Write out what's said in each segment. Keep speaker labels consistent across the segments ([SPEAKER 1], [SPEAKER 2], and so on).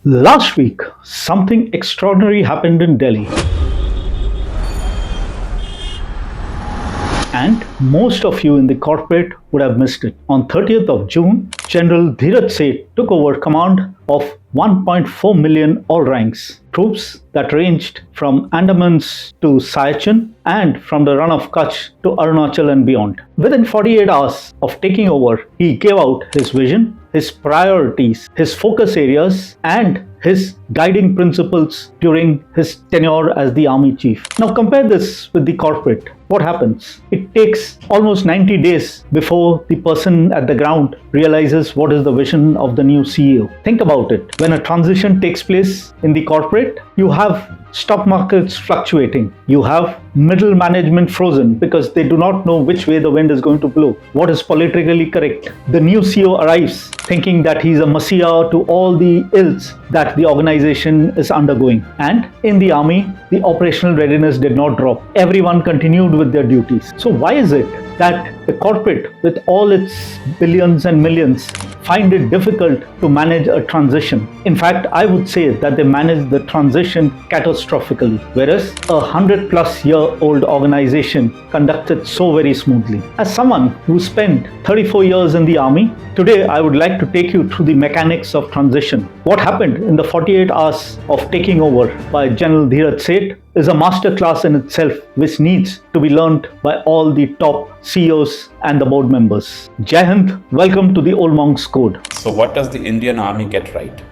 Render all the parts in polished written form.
[SPEAKER 1] Last week, something extraordinary happened in Delhi. And most of you in the corporate would have missed it. On 30th of June, General Dhiraj Seth took over command of 1.4 million all ranks, troops that ranged from Andamans to Siachen and from the run of Kutch to Arunachal and beyond. Within 48 hours of taking over, he gave out his vision, his priorities, his focus areas, and his guiding principles during his tenure as the army chief. Now compare this with the corporate. What happens? It takes almost 90 days before the person at the ground realizes what is the vision of the new CEO. Think about it. When a transition takes place in the corporate, you have stock markets fluctuating. You have middle management frozen because they do not know which way the wind is going to blow. What is politically correct? The new CEO arrives thinking that he's a messiah to all the ills that the organization is undergoing. And in the army, the operational readiness did not drop. Everyone continued with their duties. So why is it that the corporate, with all its billions and millions, find it difficult to manage a transition? In fact, I would say that they manage the transition catastrophically, whereas a 100-plus-year-old organization conducts it so very smoothly. As someone who spent 34 years in the army, today I would like to take you through the mechanics of transition. What happened in the 48 hours of taking over by General Dhiraj Seth is a masterclass in itself, which needs to be learned by all the top CEOs and the board members. Jai Hind, welcome to the Old Monk's Code.
[SPEAKER 2] So what does the Indian Army get right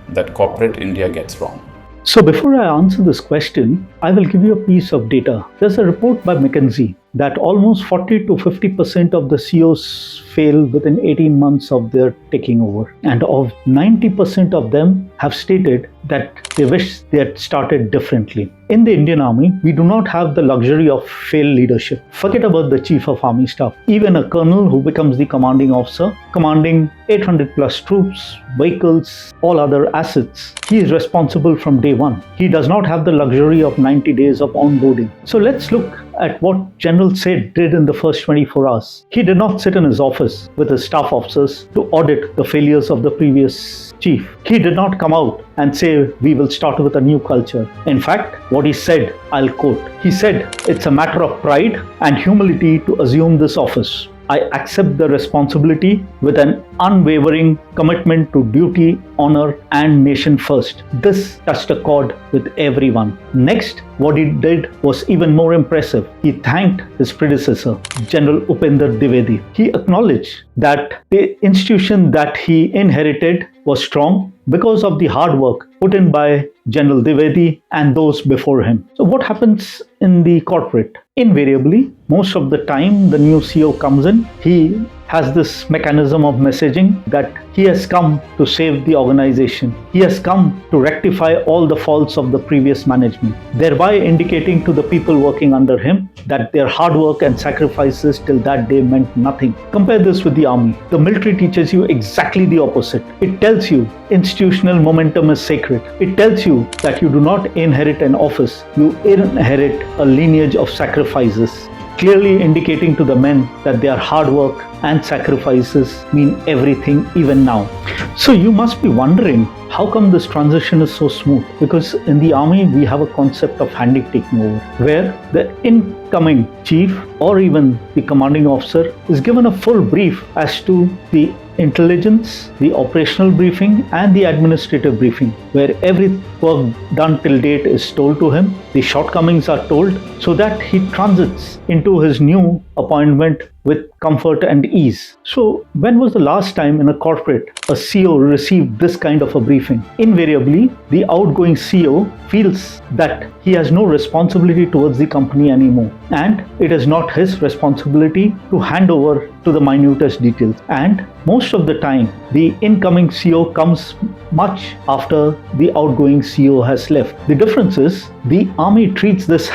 [SPEAKER 2] that corporate India gets wrong?
[SPEAKER 1] So before I answer this question, I will give you a piece of data. There's a report by McKinsey that almost 40 to 50% of the CEOs fail within 18 months of their taking over. And of 90% of them have stated that they wish they had started differently. In the Indian Army, we do not have the luxury of failed leadership. Forget about the Chief of Army Staff. Even a colonel who becomes the commanding officer, commanding 800 plus troops, vehicles, all other assets, he is responsible from day one. He does not have the luxury of 90 days of onboarding. So let's look at what General Seth did in the first 24 hours. He did not sit in his office with his staff officers to audit the failures of the previous chief. He did not come out and say, we will start with a new culture. In fact, what he said, I'll quote, he said, it's a matter of pride and humility to assume this office. I accept the responsibility with an unwavering commitment to duty, honor, and nation first. This touched a chord with everyone. Next, what he did was even more impressive. He thanked his predecessor, General Upender Dwivedi. He acknowledged that the institution that he inherited was strong because of the hard work put in by General Dwivedi and those before him. So what happens in the corporate? Invariably, most of the time the new CEO comes in, he has this mechanism of messaging that he has come to save the organization. He has come to rectify all the faults of the previous management, thereby indicating to the people working under him that their hard work and sacrifices till that day meant nothing. Compare this with the army. The military teaches you exactly the opposite. It tells you institutional momentum is sacred. It tells you that you do not inherit an office, you inherit a lineage of sacrifices, clearly indicating to the men that their hard work and sacrifices mean everything even now. So you must be wondering, how come this transition is so smooth? Because in the army, we have a concept of handing taking over, where the incoming chief or even the commanding officer is given a full brief as to the intelligence, the operational briefing, and the administrative briefing, where every work done till date is told to him, the shortcomings are told, so that he transits into his new appointment with comfort and ease. So when was the last time in a corporate a CEO received this kind of a briefing? Invariably, the outgoing CEO feels that he has no responsibility towards the company anymore, and it is not his responsibility to hand over to the minutest details. And most of the time, the incoming CEO comes much after the outgoing CEO has left. The difference is the army treats this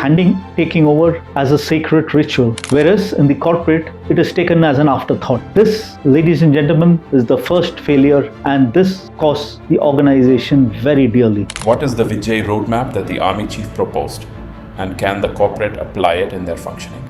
[SPEAKER 1] taking over as a sacred ritual, whereas in the corporate, it is taken as an afterthought. This, ladies and gentlemen, is the first failure, and this costs the organization very dearly.
[SPEAKER 2] What is the Vijay roadmap that the army chief proposed, and can the corporate apply it in their functioning?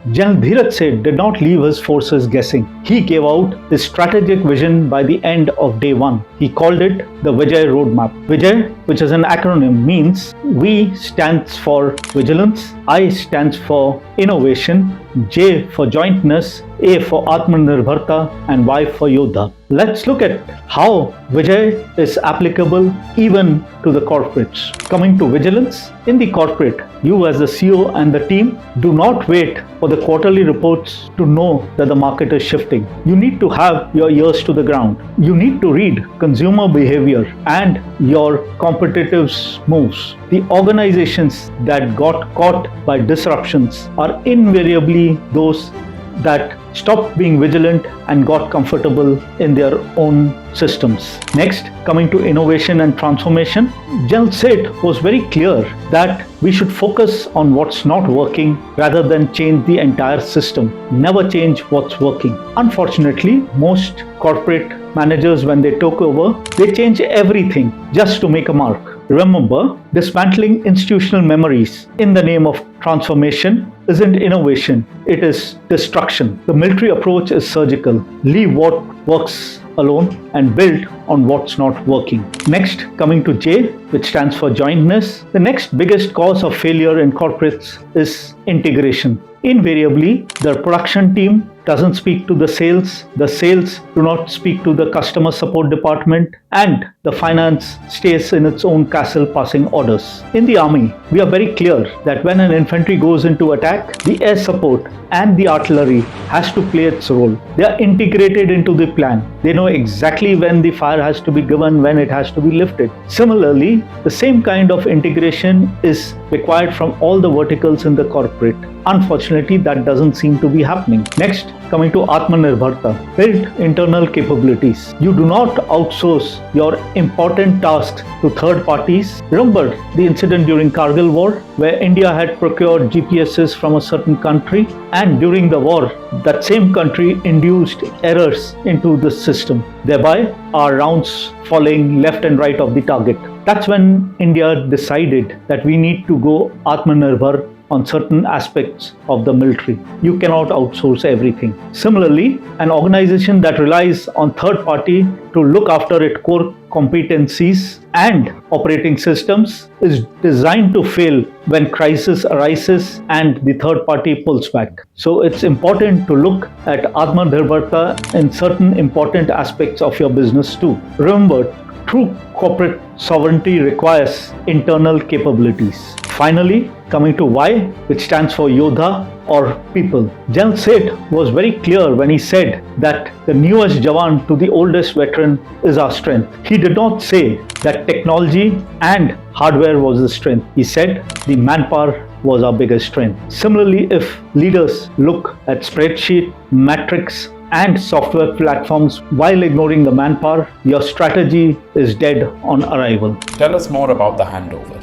[SPEAKER 1] General Dhiraj Seth did not leave his forces guessing. He gave out his strategic vision by the end of day one. He called it the Vijay roadmap. Vijay, which is an acronym, means V stands for vigilance, I stands for innovation, J for jointness, A for Atmanirbharta, and Y for Yodha. Let's look at how Vijay is applicable even to the corporates. Coming to vigilance, in the corporate, you as the CEO and the team do not wait for the quarterly reports to know that the market is shifting. You need to have your ears to the ground. You need to read consumer behavior and your competitors' moves. The organizations that got caught by disruptions are invariably those that stopped being vigilant and got comfortable in their own systems. Next, coming to innovation and transformation, General Seth was very clear that we should focus on what's not working rather than change the entire system. Never change what's working. Unfortunately, most corporate managers, when they took over, they change everything just to make a mark. Remember, dismantling institutional memories in the name of transformation isn't innovation, it is destruction. The military approach is surgical. Leave what works alone and build on what's not working. Next, coming to J, which stands for jointness, the next biggest cause of failure in corporates is integration. Invariably, the production team doesn't speak to the sales do not speak to the customer support department, and the finance stays in its own castle passing orders. In the army, we are very clear that when an infantry goes into attack, the air support and the artillery has to play its role. They are integrated into the plan. They know exactly when the fire has to be given, when it has to be lifted. Similarly, the same kind of integration is required from all the verticals in the corporate. Unfortunately, that doesn't seem to be happening. Next, coming to Atmanirbharta, build internal capabilities. You do not outsource your important tasks to third parties. Remember the incident during Kargil war where India had procured GPSs from a certain country, and during the war, that same country induced errors into the system, thereby our rounds falling left and right of the target. That's when India decided that we need to go Atmanirbhar on certain aspects of the military. You cannot outsource everything. Similarly, an organization that relies on third party to look after its core competencies and operating systems is designed to fail when crisis arises and the third party pulls back. So it's important to look at Atmanirbharta in certain important aspects of your business too. Remember, true corporate sovereignty requires internal capabilities. Finally, coming to Y, which stands for Yodha or people. General Seth was very clear when he said that the newest Jawan to the oldest veteran is our strength. He did not say that technology and hardware was the strength. He said the manpower was our biggest strength. Similarly, if leaders look at spreadsheet, metrics, and software platforms while ignoring the manpower, your strategy is dead on arrival.
[SPEAKER 2] Tell us more about the handover.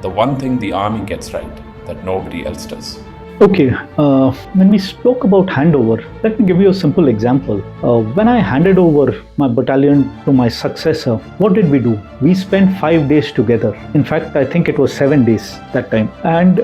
[SPEAKER 2] The one thing the army gets right that nobody else does.
[SPEAKER 1] Okay, when we spoke about handover, let me give you a simple example. When I handed over my battalion to my successor, what did we do? We spent 5 days together. In fact, I think it was 7 days that time. And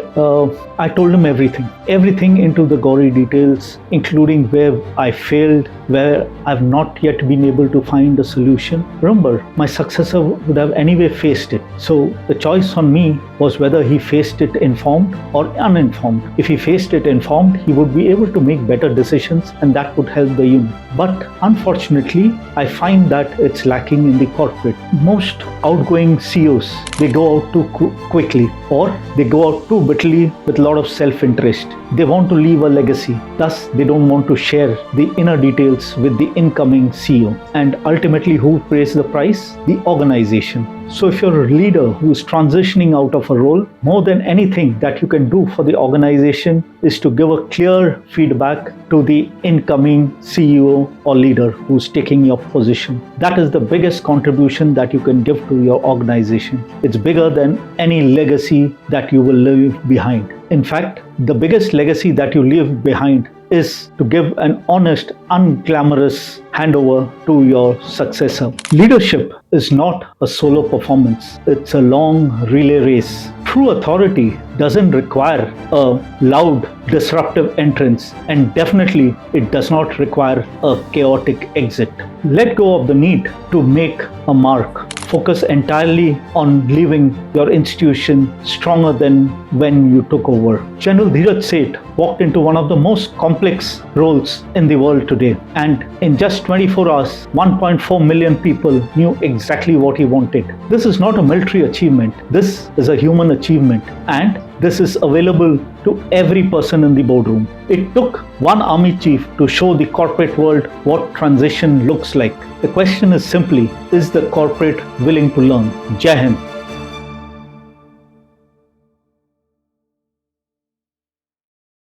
[SPEAKER 1] I told him everything into the gory details, including where I failed, where I've not yet been able to find a solution. Remember, my successor would have anyway faced it. So the choice on me was whether he faced it informed or uninformed. If he faced it informed, he would be able to make better decisions and that would help the unit. But unfortunately, I find that it's lacking in the corporate. Most outgoing CEOs, they go out too quickly or they go out too bitterly with a lot of self-interest. They want to leave a legacy. Thus, they don't want to share the inner details with the incoming CEO. And ultimately, who pays the price? The organization. So if you're a leader who is transitioning out of a role, more than anything that you can do for the organization is to give a clear feedback to the incoming CEO or leader who's taking your position. That is the biggest contribution that you can give to your organization. It's bigger than any legacy that you will leave behind. In fact, the biggest legacy that you leave behind is to give an honest, unglamorous handover to your successor. Leadership is not a solo performance, it's a long relay race. True authority doesn't require a loud, disruptive entrance, and definitely it does not require a chaotic exit. Let go of the need to make a mark. Focus entirely on leaving your institution stronger than when you took over. General Dhiraj Seth walked into one of the most complex roles in the world today, and in just 24 hours, 1.4 million people knew exactly what he wanted. This is not a military achievement, this is a human achievement, and this is available to every person in the boardroom. It took one army chief to show the corporate world what transition looks like. The question is simply, is the corporate willing to learn? Jai Hind.